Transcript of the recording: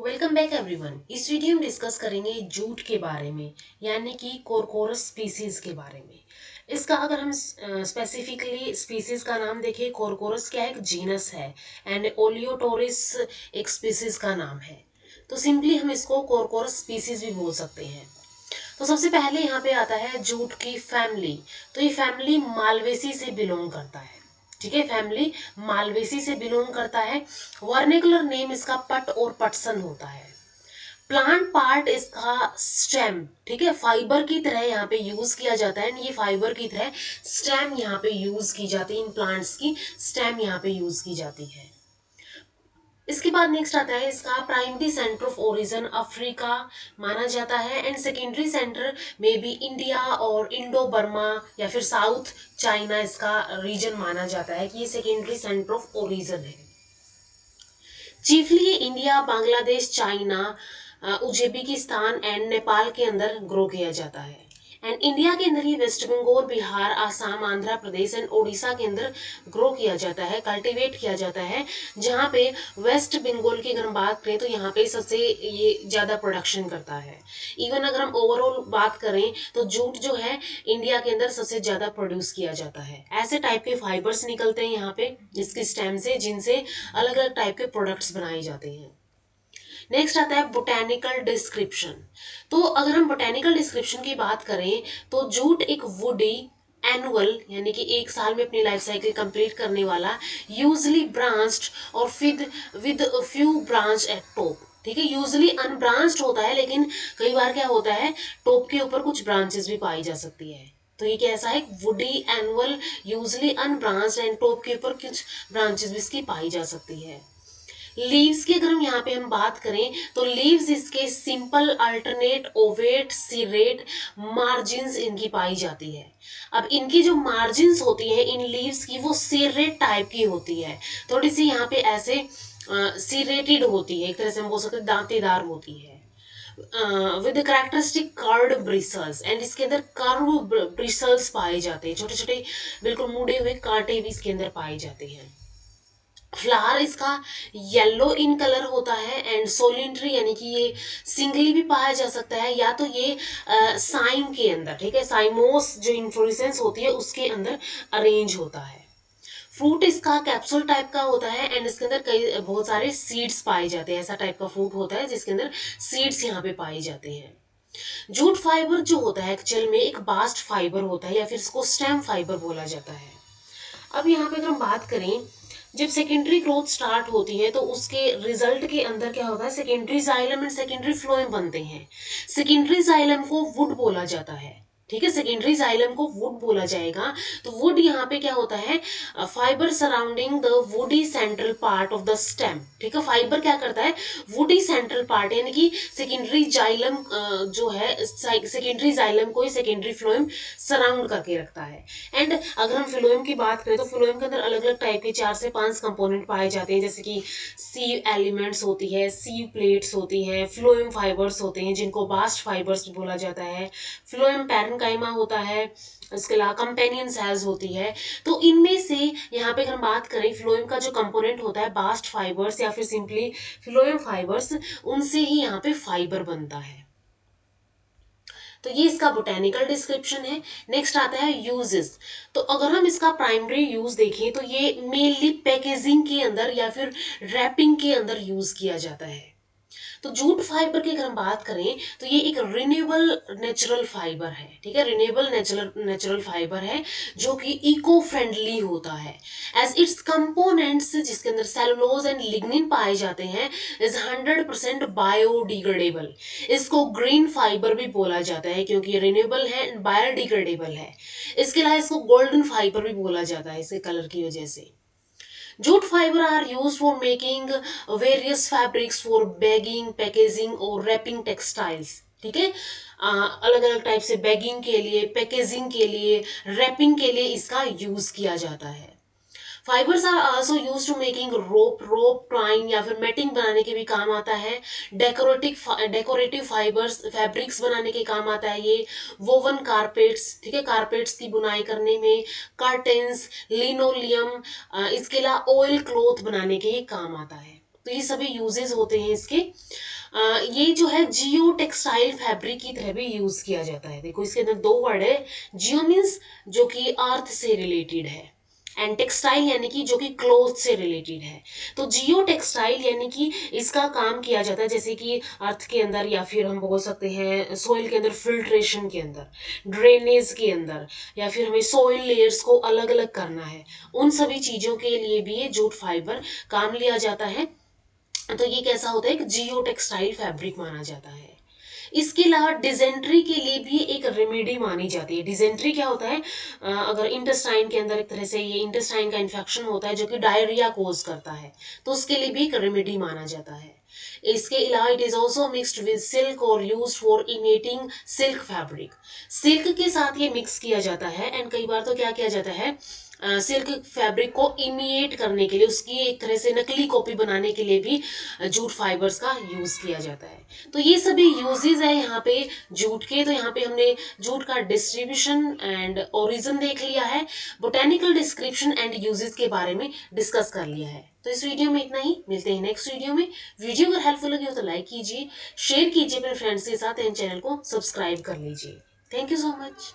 Welcome back everyone. इस video में discuss करेंगे जूट के बारे में, यानी कि कोरकोरस स्पीसीज के बारे में। इसका अगर हम स्पेसिफिकली स्पीसीज का नाम देखें, कोरकोरस क्या एक जीनस है एंड ओलियोटोरिस एक स्पीसीज का नाम है। तो सिंपली हम इसको कोरकोरस स्पीसीज भी बोल सकते हैं। तो सबसे पहले यहाँ पे आता है जूट की फैमिली। तो ये फैमिली मालवेसी से बिलोंग करता है। ठीक है, फैमिली मालवेसी से बिलोंग करता है। वर्निकुलर नेम इसका पट और पटसन होता है। प्लांट पार्ट इसका स्टेम, ठीक है, फाइबर की तरह यहाँ पे यूज किया जाता है। ये फाइबर की तरह स्टेम यहाँ पे यूज की जाती है। इन प्लांट्स की स्टेम यहाँ पे यूज की जाती है। इसके बाद नेक्स्ट आता है इसका primary centre of origin Africa माना जाता है एंड सेकेंडरी सेंटर में भी इंडिया और इंडो बर्मा या फिर साउथ चाइना इसका रीजन माना जाता है कि ये सेकेंडरी सेंटर ऑफ ओरिजिन है। Chiefly India, Bangladesh, China, Uzbekistan and Nepal के अंदर ग्रो किया जाता है। एंड इंडिया के अंदर ये वेस्ट बंगाल, बिहार, आसाम, आंध्र प्रदेश एंड ओडिशा के अंदर ग्रो किया जाता है, कल्टीवेट किया जाता है। जहाँ पे वेस्ट बंगाल की अगर हम बात करें तो यहाँ पे सबसे ये ज़्यादा प्रोडक्शन करता है। इवन अगर हम ओवरऑल बात करें तो जूट जो है इंडिया के अंदर सबसे ज़्यादा प्रोड्यूस किया जाता है। ऐसे टाइप के फाइबर्स निकलते हैं यहाँ पे इसके स्टेम से, जिनसे अलग अलग टाइप के प्रोडक्ट्स बनाए जाते हैं। नेक्स्ट आता है बोटेनिकल डिस्क्रिप्शन। तो अगर हम बोटेनिकल डिस्क्रिप्शन की बात करें तो जूट एक वुडी एनुअल, यानी कि एक साल में अपनी लाइफ साइकिल कंप्लीट करने वाला, यूजली ब्रांच्ड और with few branch at top. ठीक है, यूजली अनब्रांच्ड होता है, लेकिन कई बार क्या होता है टॉप के ऊपर कुछ ब्रांचेस भी पाई जा सकती है। तो ये कैसा है, woody annual, usually unbranched and top के ऊपर कुछ ब्रांचेस भी इसकी पाई जा सकती है। लीव्स की अगर हम यहाँ पे हम बात करें तो लीव्स इसके सिंपल, अल्टरनेट, ओवेट, सीरेट मार्जिन्स इनकी पाई जाती है। अब इनकी जो मार्जिन्स होती है इन लीव्स की वो सीरेट टाइप की होती है, थोड़ी सी यहाँ पे ऐसे सीरेटेड होती है, एक तरह से हम बोल सकते हैं दांतेदार होती है, with characteristic curved bristles. And इसके अंदर कर्व ब्रिसल्स पाए जाते हैं, छोटे छोटे बिल्कुल मुड़े हुए कांटे भी इसके अंदर पाए जाते हैं। फ्लावर इसका येलो इन कलर होता है एंड सोलिटरी, यानी कि ये सिंगली भी पाया जा सकता है या तो ये साइम के अंदर, ठीक है, साइमोस जो इन्फ्लोरेसेंस होती है उसके अंदर अरेंज होता है। फ्रूट इसका कैप्सूल टाइप का होता है एंड इसके अंदर कई बहुत सारे सीड्स पाए जाते हैं। ऐसा टाइप का फ्रूट होता है जिसके अंदर सीड्स यहाँ पे पाए जाते हैं। जूट फाइबर जो होता है एक्चुअल में एक बास्ट फाइबर होता है या फिर इसको स्टेम फाइबर बोला जाता है। अब यहाँ पे अगर हम बात करें, जब सेकेंडरी ग्रोथ स्टार्ट होती है तो उसके रिजल्ट के अंदर क्या होता है, secondary xylem and secondary phloem बनते हैं। सेकेंडरी जाइलम को वुड बोला जाता है। ठीक है, सेकेंडरी जाइलम को वुड बोला जाएगा। तो वुड यहाँ पे क्या होता है, fibre surrounding the woody central part of the stem. ठीक है, फाइबर क्या करता है, वुडी सेंट्रल पार्ट यानी कि सेकेंडरी जाइलम जो है, सेकेंडरी जाइलम को ही सेकेंडरी फ्लोएम सराउंड करके रखता है। एंड अगर हम फ्लोएम की बात करें तो फ्लोएम के अंदर अलग अलग टाइप के 4 से 5 कंपोनेंट पाए जाते हैं, जैसे कि सीव एलिमेंट्स होती है, सीव प्लेट्स होती हैं, फ्लोएम फाइबर्स होते हैं जिनको बास्ट फाइबर्स भी बोला जाता है, फ्लोएम पैरेन्काइमा होता है, इसके अलावा कंपेनियन सेल्स होती है। तो इनमें से यहाँ पे अगर हम बात करें फ्लोएम का जो कंपोनेंट होता है बास्ट फाइबर्स या फिर सिंपली फ्लोएम फाइबर्स, उनसे ही यहाँ पे फाइबर बनता है। तो ये इसका बोटेनिकल डिस्क्रिप्शन है। नेक्स्ट आता है यूजेस। तो अगर हम इसका प्राइमरी यूज देखें तो ये मेनली पैकेजिंग के अंदर या फिर रैपिंग के अंदर यूज किया जाता है। तो जूट फाइबर की अगर हम बात करें तो ये एक रिन्यूएबल नेचुरल फाइबर है। ठीक है, रिन्यूएबल नेचुरल फाइबर है जो कि इको फ्रेंडली होता है। एज इट्स कंपोनेंट्स जिसके अंदर सेलुलोज एंड लिग्निन पाए जाते हैं इज 100% बायोडिग्रेडेबल। इसको ग्रीन फाइबर भी बोला जाता है क्योंकि ये रिन्यूएबल है एंड बायोडिग्रेडेबल है। इसके अलावा इसको गोल्डन फाइबर भी बोला जाता है इसके कलर की वजह से। Jute fiber are used for making various fabrics for bagging, packaging और wrapping textiles। ठीक है, अलग अलग टाइप से बैगिंग के लिए, पैकेजिंग के लिए, रैपिंग के लिए इसका यूज किया जाता है। Fibres are also use to making rope twine या फिर मैटिंग बनाने के भी काम आता है। डेकोरेटिव फाइबर्स फैब्रिक्स बनाने के काम आता है ये। वोवन कारपेट्स, ठीक है, कारपेट्स की बुनाई करने में, कर्टेन्स, लिनोलियम, इसके अलावा ऑयल क्लॉथ बनाने के ये काम आता है। तो ये सभी यूजेस होते हैं इसके। ये जो है जियो टेक्सटाइल फैब्रिक की तरह भी यूज किया जाता है। देखो इसके अंदर दो वर्ड है, जियो मीन्स जो कि अर्थ से रिलेटेड है, एंड टेक्सटाइल यानी कि जो कि क्लोथ से रिलेटेड है। तो जियो टेक्सटाइल यानी कि इसका काम किया जाता है जैसे कि अर्थ के अंदर, या फिर हम बोल सकते हैं सोइल के अंदर, फिल्ट्रेशन के अंदर, ड्रेनेज के अंदर, या फिर हमें सोइल लेयर्स को अलग अलग करना है, उन सभी चीजों के लिए भी ये जूट फाइबर काम लिया जाता है। तो ये कैसा होता है, एक जियो टेक्सटाइल फैब्रिक माना जाता है। इसके अलावा डिजेंट्री के लिए भी एक रेमेडी मानी जाती है। डिजेंट्री क्या होता है, अगर इंटेस्टाइन के अंदर एक तरह से ये इंटेस्टाइन का इन्फेक्शन होता है जो कि डायरिया कोज करता है, तो उसके लिए भी एक रेमेडी माना जाता है। इसके अलावा it is also mixed with silk और use for imitating silk fabric. Silk के साथ ये मिक्स किया जाता है, एंड कई बार तो क्या किया जाता है, सिल्क फैब्रिक को इमिएट करने के लिए, उसकी एक तरह से नकली कॉपी बनाने के लिए भी जूट फाइबर्स का यूज किया जाता है। तो ये सभी यूजेस है यहाँ पे जूट के। तो यहाँ पे हमने जूट का डिस्ट्रीब्यूशन एंड ओरिजिन देख लिया है, बोटेनिकल डिस्क्रिप्शन एंड यूजेस के बारे में डिस्कस कर लिया है। तो इस वीडियो में इतना ही, मिलते हैं नेक्स्ट वीडियो में। वीडियो अगर हेल्पफुल लगी हो तो लाइक कीजिए, शेयर कीजिए अपने फ्रेंड्स के साथ, एंड चैनल को सब्सक्राइब कर लीजिए। Thank you so much.